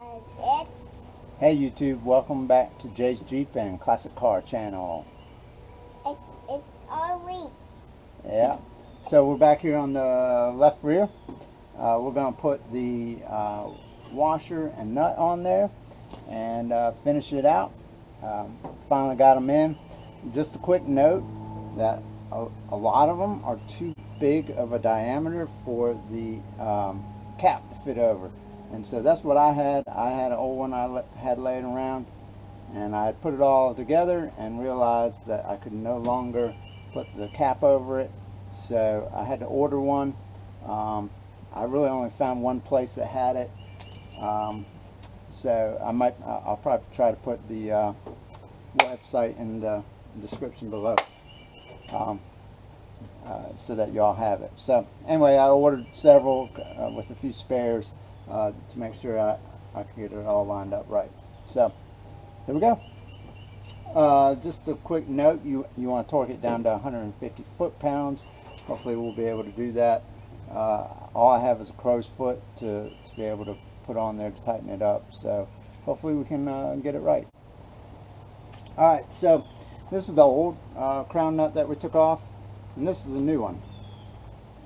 It's Hey YouTube, welcome back to Jay's Jeep and Classic Car channel. it's our week. Yeah, so we're back here on the left rear. We're going to put the washer and nut on there and finish it out. Finally got them in. Just a quick note that a lot of them are too big of a diameter for the cap to fit over. And so that's what I had. I had an old one I had laying around, and I put it all together and realized that I could no longer put the cap over it, so I had to order one. I really only found one place that had it, so I'll probably try to put the website in the description below, so that y'all have it. So anyway, I ordered several with a few spares to make sure I can get it all lined up right. So here we go. Just a quick note, you want to torque it down to 150 foot-pounds. Hopefully we'll be able to do that. All I have is a crow's foot to be able to put on there to tighten it up, so hopefully we can get it right. Alright, so this is the old crown nut that we took off, and this is a new one.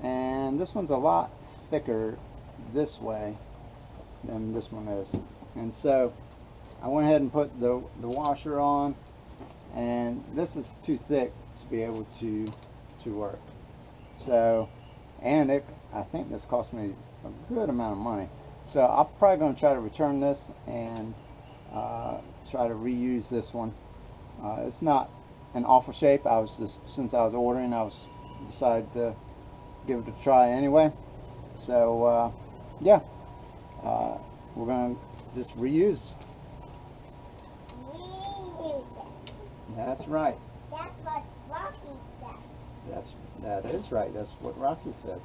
And this one's a lot thicker this way than this one is. And so I went ahead and put the washer on, and this is too thick to be able to work. So, and I think this cost me a good amount of money. So I'm probably going to try to return this and try to reuse this one. It's not an awful shape. Since I was ordering, decided to give it a try anyway. So yeah, we're going to just reuse. That's right. That's what Rocky said. That is right. That's what Rocky says.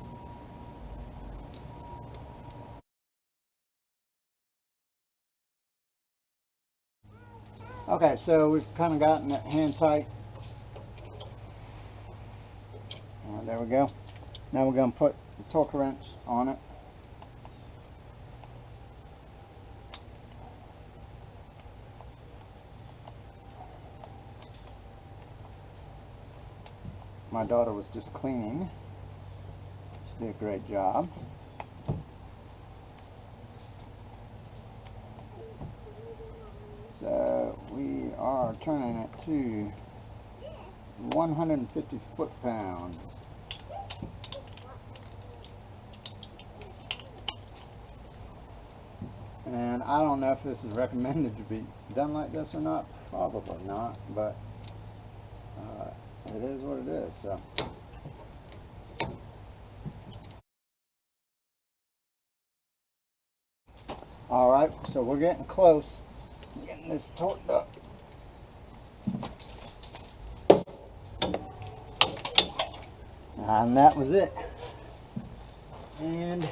Okay, so we've kind of gotten it hand tight. There we go. Now we're going to put the torque wrench on it. My daughter was just cleaning. She did a great job. So we are turning it to 150 foot-pounds. And I don't know if this is recommended to be done like this or not. Probably not, but it is what it is. So. Alright, so we're getting close. Getting this torqued up. And that was it. And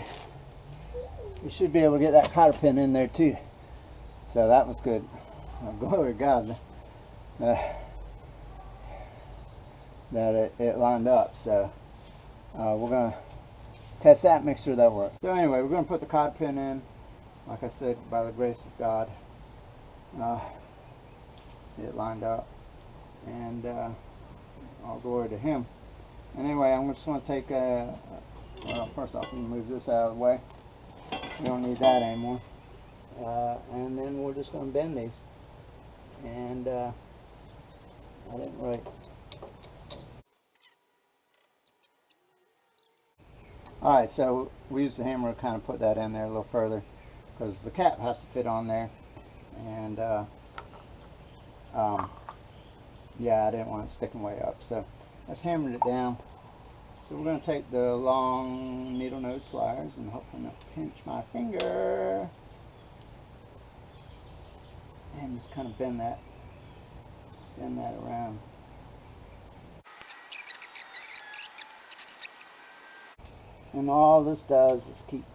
we should be able to get that cotter pin in there too. So that was good. Oh, glory to God that it lined up. So we're going to test that, make sure that works. So anyway, we're going to put the cotter pin in. Like I said, by the grace of God, it lined up, and all glory to Him. Anyway, I'm just going to take well, first off, I'm going to move this out of the way. We don't need that anymore. And then we're just going to bend these. And I didn't really. Alright, so we used the hammer to kind of put that in there a little further, because the cap has to fit on there. And yeah, I didn't want it sticking way up, so let's hammer it down. So we're going to take the long needle nose pliers and hopefully not pinch my finger, and just kind of bend that around. And all this does is keep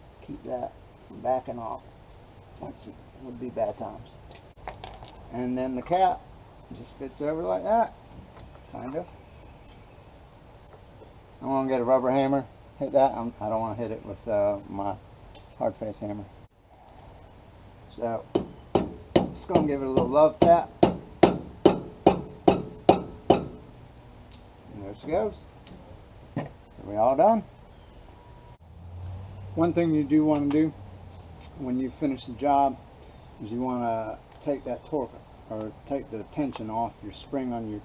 that from backing off, which would be bad times. And then the cap just fits over like that, kind of. I'm going to get a rubber hammer, hit that. I don't want to hit it with my hard face hammer. So just going to give it a little love tap. And there she goes. Are we all done? One thing you do want to do when you finish the job is you want to take that torque, or take the tension off your spring on your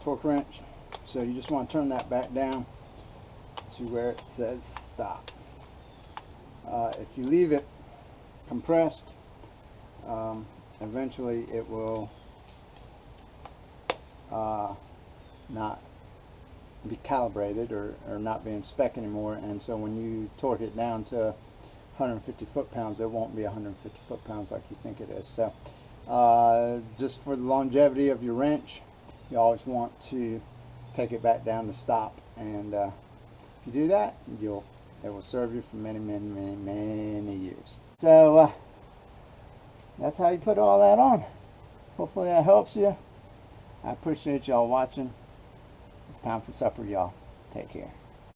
torque wrench. So you just want to turn that back down to where it says stop. If you leave it compressed, eventually it will not be calibrated or not be in spec anymore, and so when you torque it down to 150 foot-pounds, it won't be 150 foot-pounds like you think it is. So just for the longevity of your wrench, you always want to take it back down to stop, and if you do that, it will serve you for many years. So that's how you put all that on. Hopefully that helps you. I appreciate y'all watching. It's time for supper, y'all. Take care.